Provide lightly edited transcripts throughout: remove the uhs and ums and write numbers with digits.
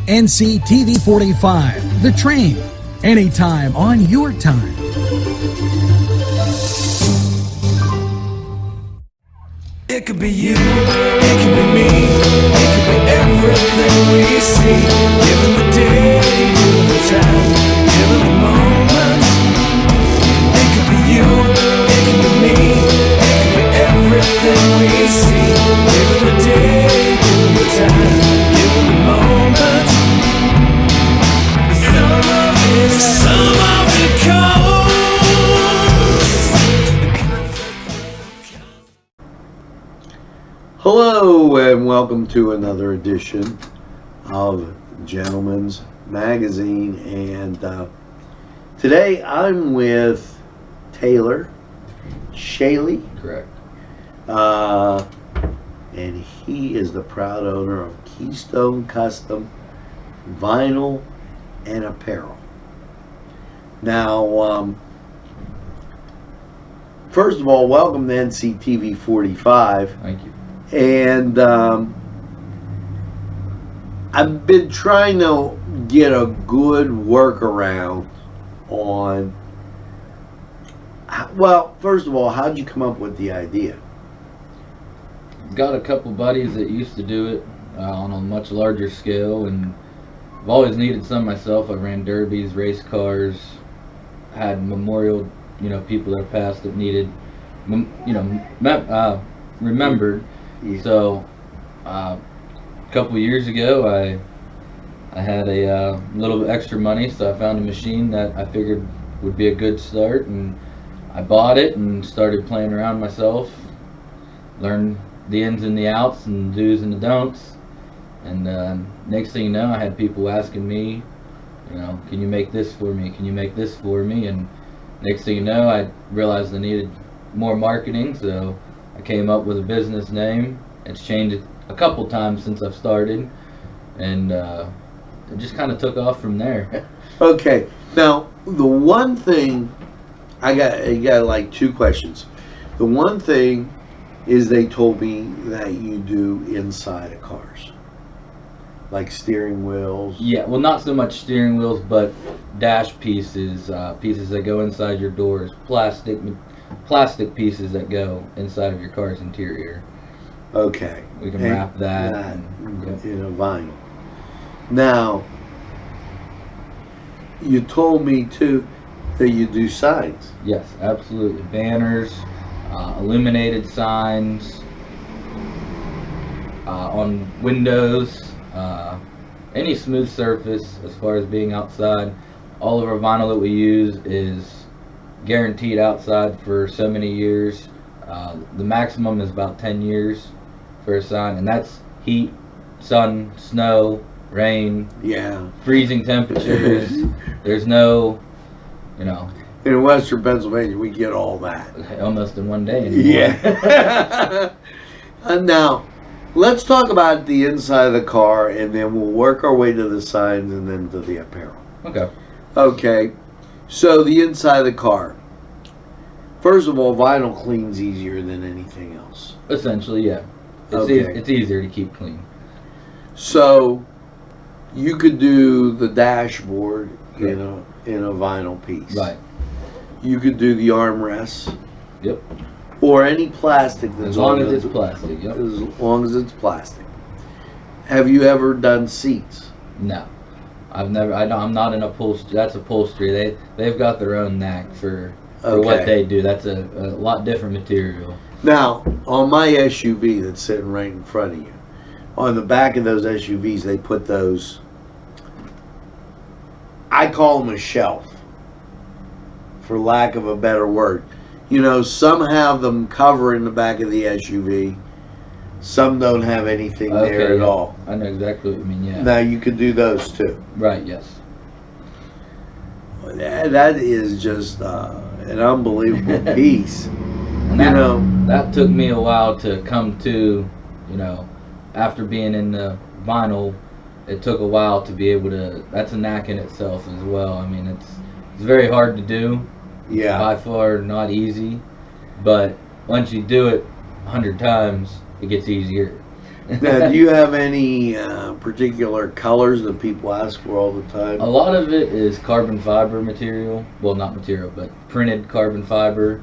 NCTV45, The Train, anytime on your time. It could be you, it could be me, it could be everything we see. Given the day, given the time, given the moment. It could be you, it could be me, it could be everything we see. Given the day, given the time, given the moment. Some of it comes. Hello and welcome to another edition of Gentleman's Magazine, and today I'm with Taylor Shaley. Correct. And he is the proud owner of Keystone Custom Vinyl and Apparel. Now, first of all, welcome to NCTV45. Thank you. And I've been trying to get a good workaround on, well, first of all, how'd you come up with the idea? Got a couple buddies that used to do it on a much larger scale, and I've always needed some myself. I ran derbies, race cars, had memorial, people that passed that needed, remembered. Yeah. So, a couple years ago, I had a little extra money, so I found a machine that I figured would be a good start, and I bought it and started playing around myself, learned the ins and the outs and do's and the don'ts, and next thing you know, I had people asking me, can you make this for me? Can you make this for me? And next thing you know, I realized I needed more marketing, so I came up with a business name. It's changed a couple times since I've started, and it just kind of took off from there. Okay, now the one thing I got like two questions. The one thing is they told me that you do inside of cars, like steering wheels. Yeah, well, not so much steering wheels, but dash pieces, pieces that go inside your doors, plastic pieces that go inside of your car's interior. Okay. We can wrap that in a vinyl. Now, you told me too that you do signs. Yes, absolutely. Banners, illuminated signs on windows, any smooth surface as far as being outside. All of our vinyl that we use is guaranteed outside for so many years. The maximum is about 10 years for a sign, and that's heat, sun, snow, rain, freezing temperatures. There's no, In Western Pennsylvania, we get all that. Almost in one day anymore. Yeah. Now, let's talk about the inside of the car, and then we'll work our way to the signs and then to the apparel. Okay. Okay. So the inside of the car. First of all, vinyl cleans easier than anything else. Essentially, yeah. It's easier to keep clean. So you could do the dashboard in a vinyl piece. Right. You could do the armrests. Yep. Or any plastic that's as long as it's plastic. Yep. As long as it's plastic. Have you ever done seats? No. I'm not in upholstery. That's upholstery. They've got their own knack for what they do. That's a lot different material. Now, on my SUV that's sitting right in front of you, on the back of those SUVs, they put those, I call them a shelf, for lack of a better word. Some have them covering the back of the SUV. Some don't have anything there at all. I know exactly what you mean, yeah. Now, you could do those too. Right, yes. That is just an unbelievable piece. That took me a while to come to, after being in the vinyl, it took a while to be able to, that's a knack in itself as well. I mean, it's very hard to do. Yeah. By far not easy, but once you do it 100 times, it gets easier. Now, do you have any particular colors that people ask for all the time? A lot of it is carbon fiber material. Well, not material, but printed carbon fiber.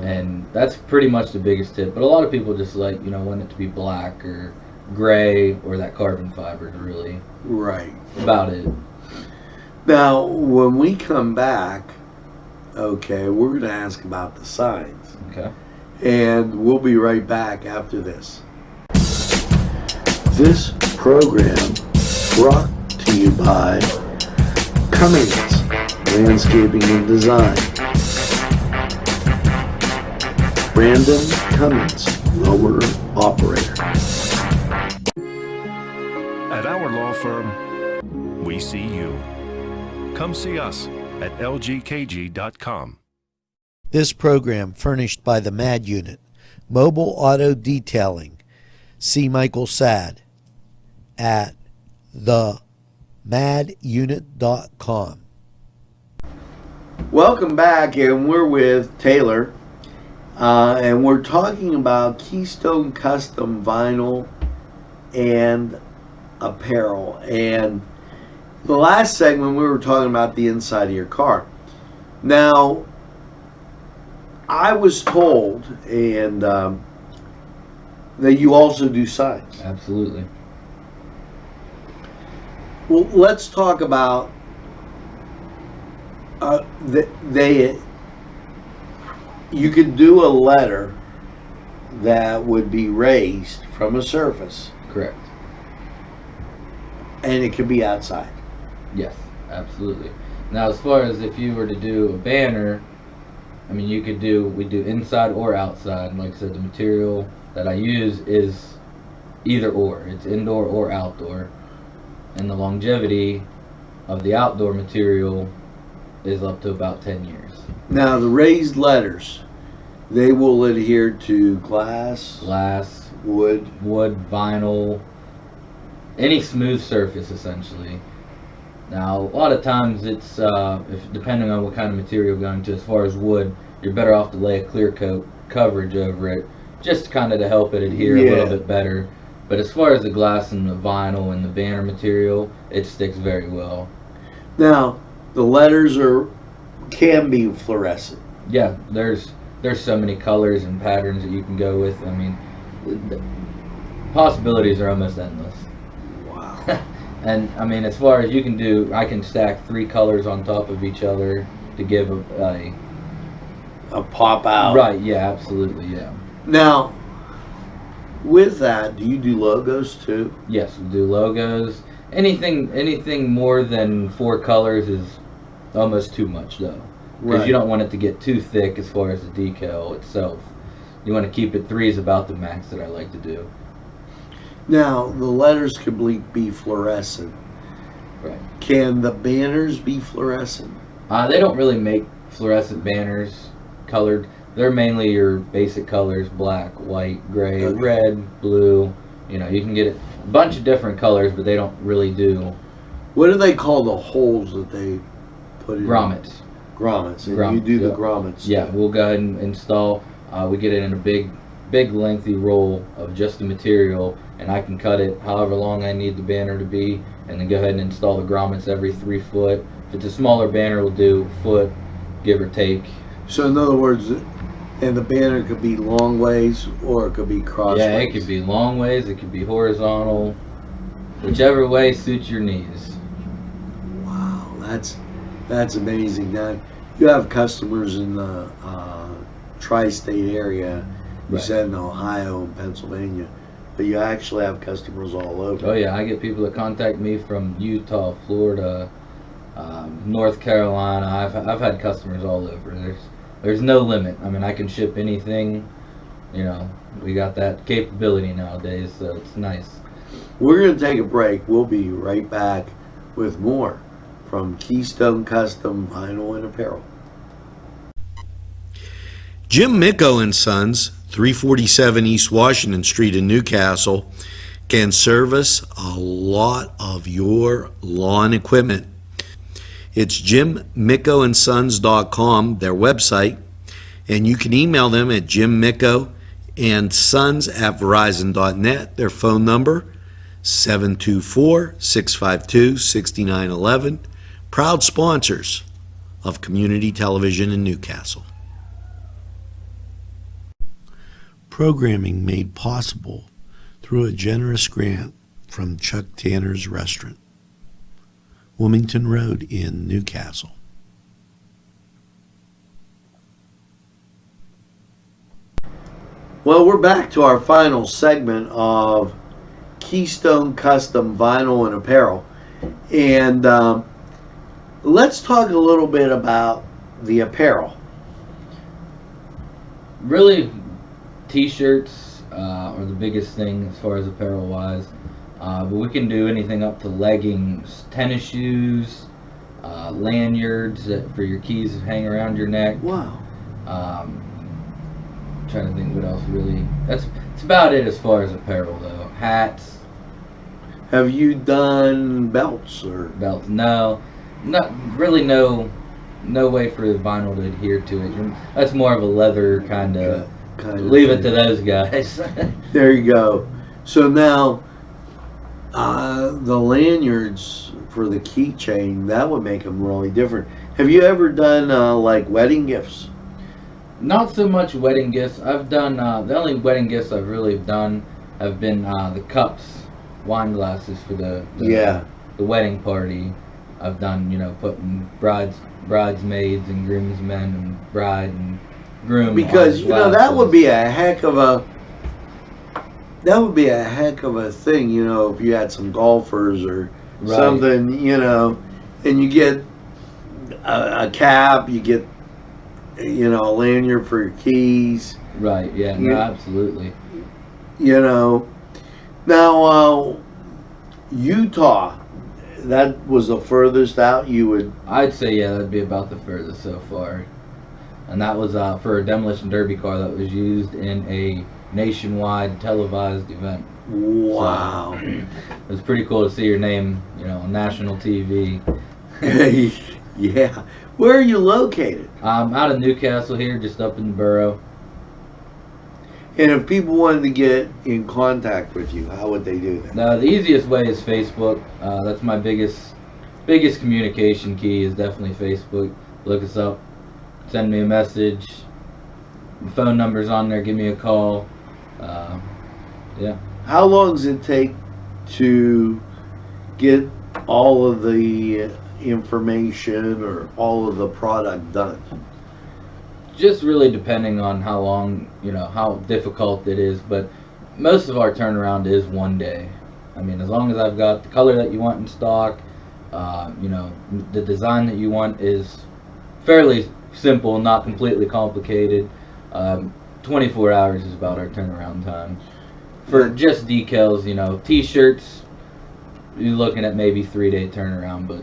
And that's pretty much the biggest tip. But a lot of people just like, want it to be black or gray, or that carbon fiber is really Right. about it. Now, when we come back, okay, we're going to ask about the signs. Okay. And we'll be right back after this. This program brought to you by Cummings Landscaping and Design. Brandon Cummings, owner operator. At our law firm, we see you. Come see us at lgkg.com. This program furnished by the MAD Unit, Mobile Auto Detailing. See Michael Sad at themadunit.com. Welcome back, and we're with Taylor, and we're talking about Keystone Custom Vinyl and Apparel. And the last segment we were talking about the inside of your car. Now, I was told and that you also do signs. Absolutely. Well, let's talk about you could do a letter that would be raised from a surface, Correct. and it could be outside. Yes, absolutely. Now, as far as if you were to do a banner, I mean, we do inside or outside. Like I said, the material that I use is either or. It's indoor or outdoor. And the longevity of the outdoor material is up to about 10 years. Now, the raised letters, they will adhere to glass, wood, vinyl, any smooth surface, essentially. Now, a lot of times it's, depending on what kind of material you're going to, as far as wood, you're better off to lay a clear coat coverage over it, just kind of to help it adhere a little bit better. But as far as the glass and the vinyl and the banner material, it sticks very well. Now, the letters can be fluorescent. Yeah, there's so many colors and patterns that you can go with. I mean, the possibilities are almost endless. Wow. And I mean, as far as you can do, I can stack 3 colors on top of each other to give a pop out. Right, yeah, absolutely, yeah. Now, with that, do you do logos too? Yes, we do logos. Anything more than 4 colors is almost too much, though. Because you don't want it to get too thick as far as the decal itself. You want to keep it 3 is about the max that I like to do. Now, the letters can be fluorescent. Right. Can the banners be fluorescent? They don't really make fluorescent banners colored. They're mainly your basic colors: black, white, gray, red, blue. You can get a bunch of different colors, but they don't really do. What do they call the holes that they put in? Grommets. Grommets. And Grommets, you do the yeah. grommets. Yeah, we'll go ahead and install. We get it in a big lengthy roll of just the material, and I can cut it however long I need the banner to be, and then go ahead and install the grommets every 3 foot. If it's a smaller banner, we'll do foot, give or take. So in other words, and the banner could be long ways or it could be crossways. Yeah, it could be long ways, it could be horizontal, whichever way suits your needs. Wow, that's amazing. Now, you have customers in the tri-state area. You said in Ohio and Pennsylvania, but you actually have customers all over. Oh yeah, I get people that contact me from Utah, Florida, North Carolina. I've had customers all over. There's no limit. I mean, I can ship anything. We got that capability nowadays, so it's nice. We're going to take a break. We'll be right back with more from Keystone Custom Vinyl and Apparel. Jim Micco and Sons, 347 East Washington Street in Newcastle, can service a lot of your lawn equipment. It's jimmiccoandsons.com, their website, and you can email them at jimmicco and sons at verizon.net. Their phone number, 724-652-6911. Proud sponsors of community television in Newcastle. Programming made possible through a generous grant from Chuck Tanner's Restaurant, Wilmington Road in Newcastle. Well, we're back to our final segment of Keystone Custom Vinyl and Apparel. And let's talk a little bit about the apparel. Really, t-shirts are the biggest thing as far as apparel wise. But we can do anything up to leggings, tennis shoes, lanyards for your keys to hang around your neck. Wow. Trying to think what else really. That's about it as far as apparel though. Hats. Have you done belts or? Belts? No, not really. No way for the vinyl to adhere to it. That's more of a leather kind of. Leave it to those guys. There you go. So now, the lanyards for the keychain, that would make them really different. Have you ever done like wedding gifts? Not so much wedding gifts. I've done the only wedding gifts I've really done have been the cups, wine glasses for the wedding party. I've done, putting bridesmaids and groomsmen and bride and groom. Because that would be a heck of a thing, if you had some golfers or something, and you get a cap, you get a lanyard for your keys. Right, yeah, no, absolutely. Now, Utah, that was the furthest out you would... I'd say, yeah, that'd be about the furthest so far. And that was for a demolition derby car that was used in a nationwide televised event. Wow. So, it was pretty cool to see your name, on national TV. Yeah. Where are you located? I'm out of Newcastle here, just up in the borough. And if people wanted to get in contact with you, how would they do that? The easiest way is Facebook. That's my biggest communication key is definitely Facebook. Look us up, send me a message. The phone number's on there. Give me a call. Yeah. How long does it take to get all of the information or all of the product done? Just really depending on how long, how difficult it is, but most of our turnaround is one day. I mean, as long as I've got the color that you want in stock, the design that you want is fairly simple, not completely complicated. 24 hours is about our turnaround time. For just decals, t-shirts, you're looking at maybe 3-day turnaround, but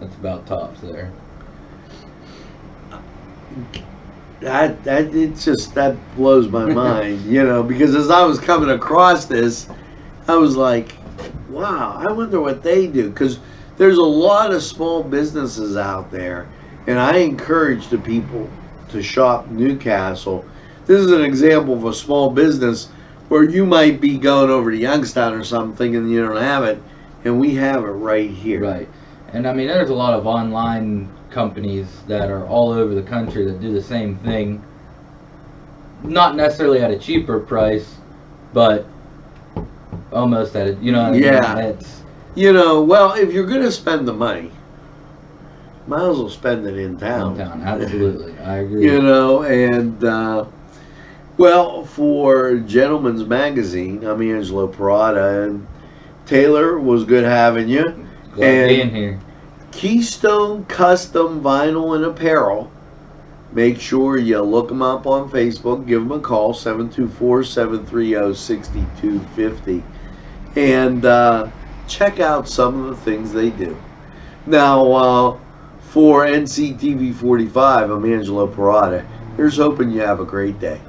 that's about tops there. That blows my mind, because as I was coming across this, I was like, wow, I wonder what they do, because there's a lot of small businesses out there, and I encourage the people to shop Newcastle. This is an example of a small business where you might be going over to Youngstown or something thinking you don't have it, and we have it right here. Right. And I mean, there's a lot of online companies that are all over the country that do the same thing. Not necessarily at a cheaper price, but almost at a, It's, well, if you're going to spend the money, might as well spend it in town. Absolutely. I agree. Well, for Gentleman's Magazine, I'm Angelo Parada, and Taylor, was good having you. Glad being here. Keystone Custom Vinyl and Apparel. Make sure you look them up on Facebook. Give them a call, 724-730-6250. And check out some of the things they do. Now, for NCTV45, I'm Angelo Parada. Here's hoping you have a great day.